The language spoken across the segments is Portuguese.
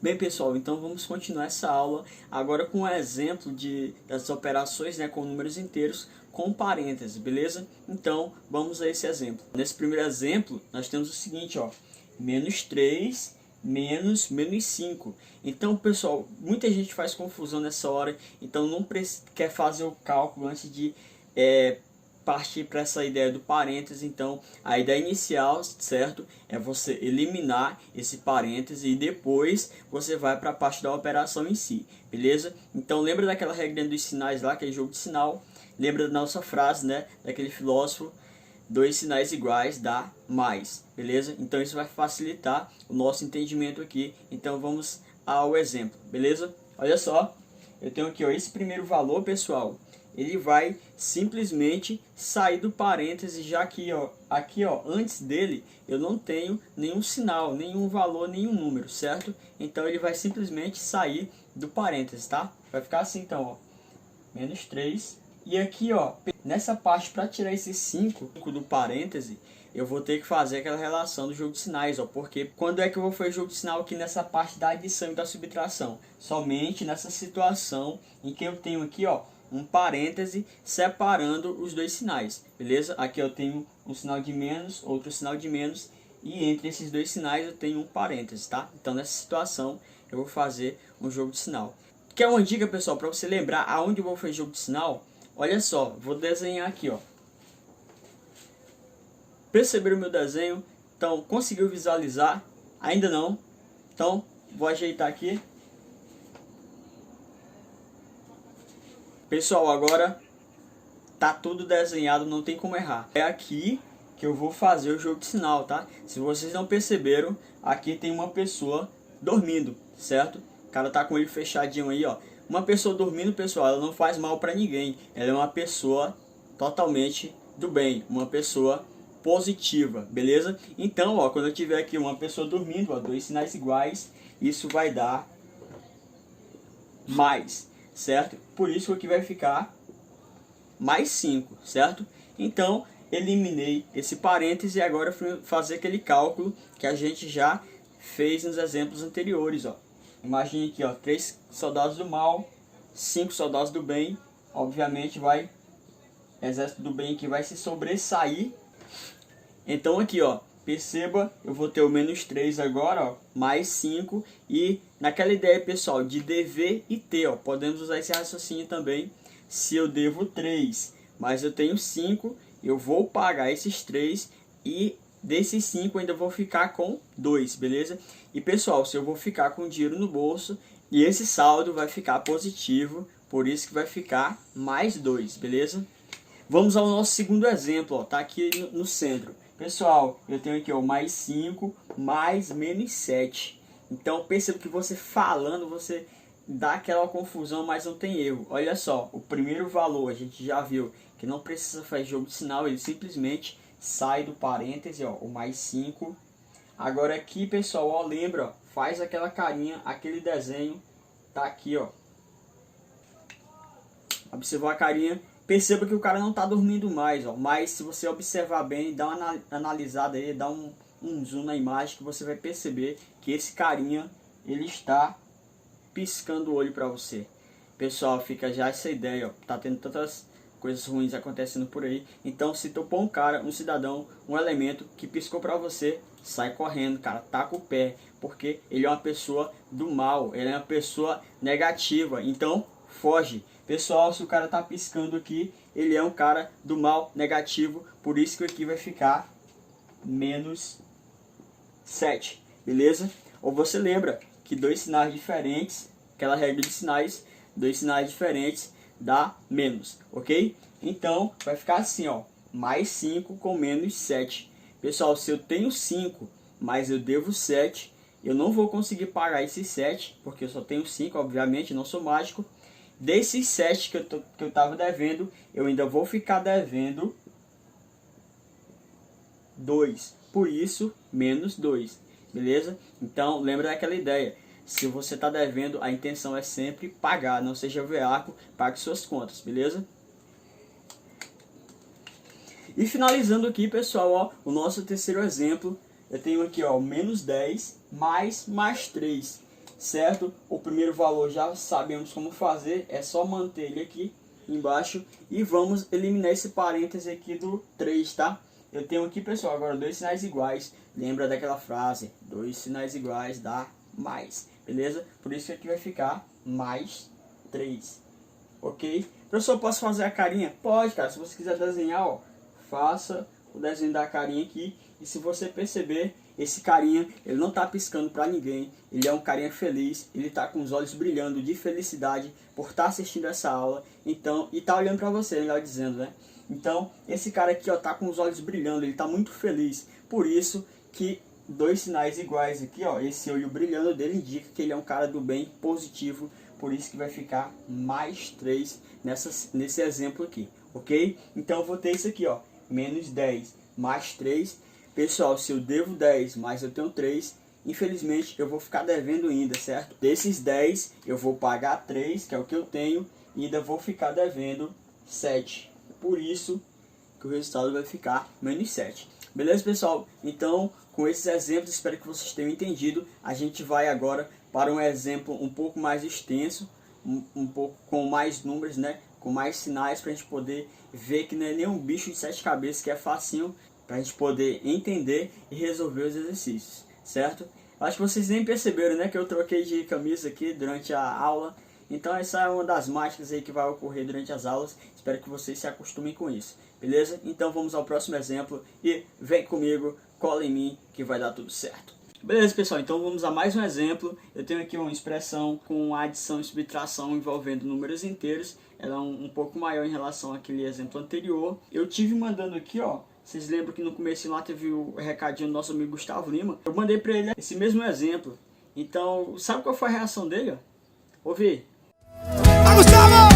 Bem, pessoal, então vamos continuar essa aula agora com um exemplo das operações, né, com números inteiros com parênteses, beleza? Então, vamos a esse exemplo. Nesse primeiro exemplo, nós temos o seguinte, ó, menos 3 menos 5. Então, pessoal, muita gente faz confusão nessa hora, então não quer fazer o cálculo antes de partir para essa ideia do parêntese. Então a ideia inicial, certo, é você eliminar esse parêntese e depois você vai para a parte da operação em si, beleza? Então lembra daquela regra dos sinais lá, aquele jogo de sinal, lembra da nossa frase, né, daquele filósofo: dois sinais iguais dá mais, beleza? Então isso vai facilitar o nosso entendimento aqui. Então vamos ao exemplo, beleza? Olha só, eu tenho aqui, ó, esse primeiro valor, pessoal, ele vai simplesmente sair do parêntese, já que aqui antes dele eu não tenho nenhum sinal, nenhum valor, nenhum número, certo? Então ele vai simplesmente sair do parêntese, tá? Vai ficar assim então, ó, menos 3. E aqui, ó, nessa parte, para tirar esse 5 do parêntese, eu vou ter que fazer aquela relação do jogo de sinais, ó, porque quando é que eu vou fazer o jogo de sinal aqui nessa parte da adição e da subtração? Somente nessa situação em que eu tenho aqui, ó, um parêntese separando os dois sinais, beleza? Aqui eu tenho um sinal de menos, outro sinal de menos, e entre esses dois sinais eu tenho um parêntese, tá? Então nessa situação eu vou fazer um jogo de sinal. Quer uma dica, pessoal, para você lembrar aonde eu vou fazer jogo de sinal? Olha só, vou desenhar aqui, ó. Perceberam o meu desenho? Então, conseguiu visualizar? Ainda não? Então, vou ajeitar aqui. Pessoal, agora tá tudo desenhado, não tem como errar. É aqui que eu vou fazer o jogo de sinal, tá? Se vocês não perceberam, aqui tem uma pessoa dormindo, certo? O cara tá com ele fechadinho aí, ó. Uma pessoa dormindo, pessoal, ela não faz mal para ninguém. Ela é uma pessoa totalmente do bem, uma pessoa positiva, beleza? Então, ó, quando eu tiver aqui uma pessoa dormindo, ó, dois sinais iguais, isso vai dar mais, certo? Por isso que aqui vai ficar mais 5, certo? Então, eliminei esse parêntese e agora fui fazer aquele cálculo que a gente já fez nos exemplos anteriores, ó. Imagine aqui, ó, 3 soldados do mal, 5 soldados do bem. Obviamente vai, exército do bem que vai se sobressair. Então aqui, ó, perceba, eu vou ter o menos 3 agora, ó, mais 5. E naquela ideia, pessoal, de dever e ter, ó, podemos usar esse raciocínio também. Se eu devo 3, mas eu tenho 5, eu vou pagar esses 3 e desses 5 ainda vou ficar com 2, beleza? E pessoal, se eu vou ficar com dinheiro no bolso e esse saldo vai ficar positivo, por isso que vai ficar mais 2, beleza? Vamos ao nosso segundo exemplo, ó, tá aqui no centro. Pessoal, eu tenho aqui, ó, mais 5 mais menos 7. Então perceba que você falando, você dá aquela confusão, mas não tem erro. Olha só, o primeiro valor a gente já viu que não precisa fazer jogo de sinal, ele simplesmente sai do parêntese, ó, o mais 5. Agora aqui, pessoal, ó, lembra, ó, faz aquela carinha, aquele desenho, tá aqui, ó. Observou a carinha? Perceba que o cara não tá dormindo mais, ó, mas se você observar bem, dá uma analisada aí, dá um zoom na imagem, que você vai perceber que esse carinha, ele está piscando o olho para você. Pessoal, fica já essa ideia, ó, tá tendo tantas coisas ruins acontecendo por aí. Então, se topou um cara, um cidadão, um elemento que piscou para você, sai correndo, cara, taca o pé, porque ele é uma pessoa do mal, ele é uma pessoa negativa. Então, foge. Pessoal, se o cara tá piscando aqui, ele é um cara do mal, negativo, por isso que aqui vai ficar menos 7, beleza? Ou você lembra que dois sinais diferentes, aquela regra de sinais, dois sinais diferentes dá menos, ok? Então, vai ficar assim, ó, mais 5 com menos 7. Pessoal, se eu tenho 5, mas eu devo 7, eu não vou conseguir pagar esses 7, porque eu só tenho 5, obviamente, não sou mágico. Desses 7 que eu estava devendo, eu ainda vou ficar devendo 2. Por isso, menos 2. Beleza? Então, lembra daquela ideia. Se você está devendo, a intenção é sempre pagar. Não seja veaco, pague suas contas. Beleza? E finalizando aqui, pessoal, ó, o nosso terceiro exemplo. Eu tenho aqui, ó, menos 10 mais 3. certo? O primeiro valor já sabemos como fazer, é só manter ele aqui embaixo e vamos eliminar esse parêntese aqui do 3, tá? Eu tenho aqui, pessoal, agora dois sinais iguais. Lembra daquela frase, dois sinais iguais dá mais, beleza? Por isso que aqui vai ficar mais 3, ok? Professor, posso fazer a carinha? Pode, cara. Se você quiser desenhar, ó, faça o desenho da carinha aqui. E se você perceber, esse carinha, ele não tá piscando pra ninguém. Ele é um carinha feliz. Ele tá com os olhos brilhando de felicidade por estar assistindo essa aula. Então, e tá olhando pra você, melhor dizendo, né? Então, esse cara aqui, ó, tá com os olhos brilhando. Ele tá muito feliz. Por isso que dois sinais iguais aqui, ó, esse olho brilhando dele indica que ele é um cara do bem, positivo. Por isso que vai ficar mais 3 nesse exemplo aqui, ok? Então eu vou ter isso aqui, ó, menos 10 mais 3. Pessoal, se eu devo 10, mas eu tenho 3, infelizmente eu vou ficar devendo ainda, certo? Desses 10, eu vou pagar 3, que é o que eu tenho, e ainda vou ficar devendo 7. Por isso que o resultado vai ficar menos 7. Beleza, pessoal? Então, com esses exemplos, espero que vocês tenham entendido. A gente vai agora para um exemplo um pouco mais extenso, um pouco com mais números, né? Com mais sinais, para a gente poder ver que não é nenhum bicho de 7 cabeças, que é facinho para a gente poder entender e resolver os exercícios, certo? Acho que vocês nem perceberam, né, que eu troquei de camisa aqui durante a aula. Então essa é uma das mágicas aí que vai ocorrer durante as aulas. Espero que vocês se acostumem com isso, beleza? Então vamos ao próximo exemplo e vem comigo, cola em mim que vai dar tudo certo. Beleza, pessoal, então vamos a mais um exemplo. Eu tenho aqui uma expressão com adição e subtração envolvendo números inteiros. Ela é um pouco maior em relação àquele exemplo anterior. Eu tive mandando aqui, ó, vocês lembram que no começo lá teve o recadinho do nosso amigo Gustavo Lima? Eu mandei para ele esse mesmo exemplo. Então, sabe qual foi a reação dele? Ouvi. Gustavo,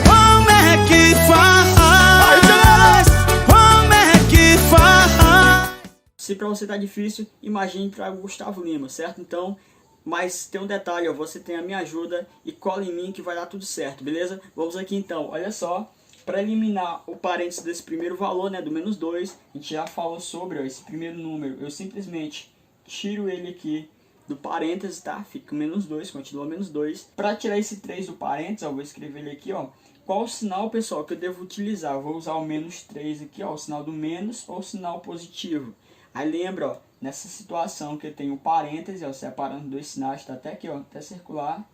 como é que faz? Como é que faz? Se para você tá difícil, imagine para o Gustavo Lima, certo? Então, mas tem um detalhe, ó, você tem a minha ajuda e cola em mim que vai dar tudo certo, beleza? Vamos aqui então, olha só. Para eliminar o parênteses desse primeiro valor, né, do menos 2, a gente já falou sobre, ó, esse primeiro número. Eu simplesmente tiro ele aqui do parênteses, tá? Fica menos 2, continua menos 2. Para tirar esse 3 do parênteses, eu vou escrever ele aqui, ó. Qual o sinal, pessoal, que eu devo utilizar? Eu vou usar o menos 3 aqui, ó, o sinal do menos ou o sinal positivo. Aí lembra, ó, nessa situação que eu tenho o parênteses, ó, separando dois sinais, tá até aqui, ó, até circular.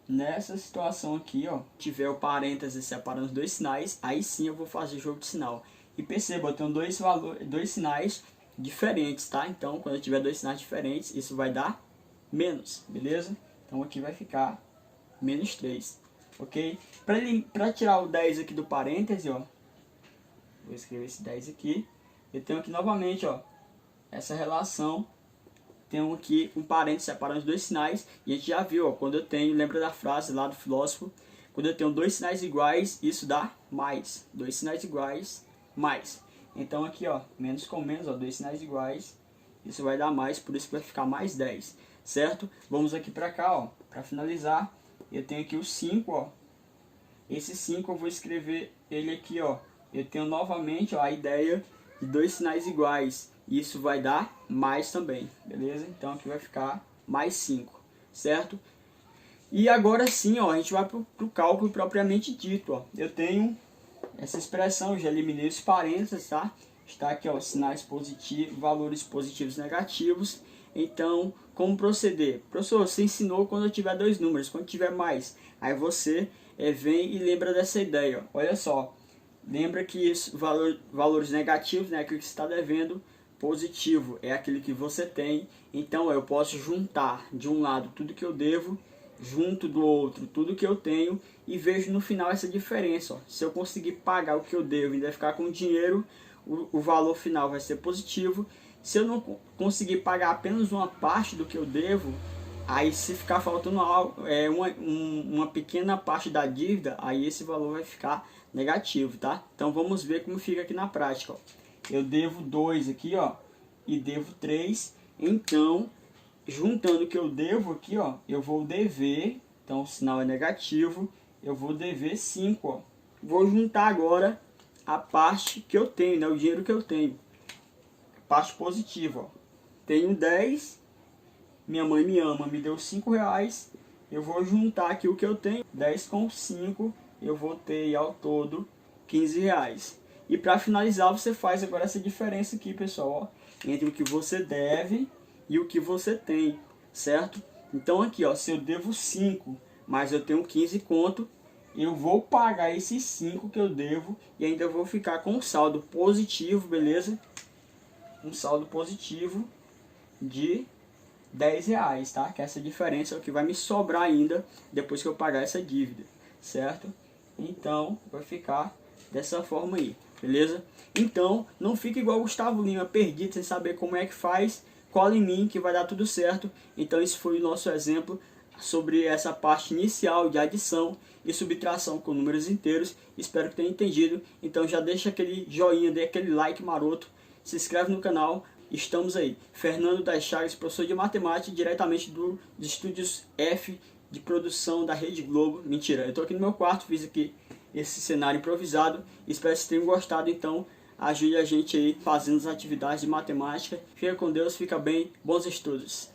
Nessa situação aqui, ó, tiver o parênteses separando os dois sinais, aí sim eu vou fazer jogo de sinal. E perceba, eu tenho dois sinais diferentes, tá? Então, quando eu tiver dois sinais diferentes, isso vai dar menos, beleza? Então aqui vai ficar menos 3, ok? Para tirar o 10 aqui do parêntese, ó, vou escrever esse 10 aqui. Eu tenho aqui novamente, ó, essa relação. Tenho aqui um parênteses separando os dois sinais. E a gente já viu, ó, quando eu tenho, lembra da frase lá do filósofo? Quando eu tenho dois sinais iguais, isso dá mais. Dois sinais iguais, mais. Então aqui, ó, menos com menos, ó, dois sinais iguais, isso vai dar mais, por isso que vai ficar mais 10, certo? Vamos aqui para cá, ó, para finalizar, eu tenho aqui o 5, ó. Esse 5 eu vou escrever ele aqui, ó. Eu tenho novamente, ó, a ideia de dois sinais iguais. Isso vai dar mais também, beleza? Então aqui vai ficar mais 5, certo? E agora sim, ó, a gente vai para o cálculo propriamente dito, ó. Eu tenho essa expressão, eu já eliminei os parênteses, tá? Está aqui, ó, sinais positivos, valores positivos e negativos. Então, como proceder? Professor, você ensinou quando eu tiver dois números, quando tiver mais. Aí você vem e lembra dessa ideia, ó. Olha só, lembra que isso, valores negativos, né, aquilo que você está devendo. Positivo é aquele que você tem, então eu posso juntar de um lado tudo que eu devo, junto do outro tudo que eu tenho e vejo no final essa diferença. Ó. Se eu conseguir pagar o que eu devo e ainda ficar com dinheiro, o valor final vai ser positivo. Se eu não conseguir pagar apenas uma parte do que eu devo, aí se ficar faltando uma pequena parte da dívida, aí esse valor vai ficar negativo, tá? Então vamos ver como fica aqui na prática, ó. Eu devo 2 aqui, ó, e devo 3. Então, juntando o que eu devo aqui, ó, eu vou dever, então o sinal é negativo, eu vou dever 5, ó. Vou juntar agora a parte que eu tenho, né, o dinheiro que eu tenho. Parte positiva, ó. Tenho 10 minha mãe me ama, me deu 5 reais, eu vou juntar aqui o que eu tenho, 10 com 5, eu vou ter ao todo 15 reais. E para finalizar, você faz agora essa diferença aqui, pessoal, ó, entre o que você deve e o que você tem, certo? Então aqui, ó, se eu devo 5, mas eu tenho 15 conto, eu vou pagar esses 5 que eu devo e ainda vou ficar com um saldo positivo, beleza? Um saldo positivo de 10 reais, tá? Que essa diferença é o que vai me sobrar ainda depois que eu pagar essa dívida, certo? Então, vai ficar dessa forma aí, beleza? Então, não fique igual o Gustavo Lima, perdido, sem saber como é que faz. Cola em mim que vai dar tudo certo. Então, esse foi o nosso exemplo sobre essa parte inicial de adição e subtração com números inteiros. Espero que tenha entendido. Então, já deixa aquele joinha, dê aquele like maroto, se inscreve no canal. Estamos aí, Fernando das Chagas, professor de matemática, diretamente dos estúdios F de produção da Rede Globo. Mentira, eu estou aqui no meu quarto, fiz aqui esse cenário improvisado. Espero que vocês tenham gostado, então ajude a gente aí fazendo as atividades de matemática. Fica com Deus, fica bem, bons estudos.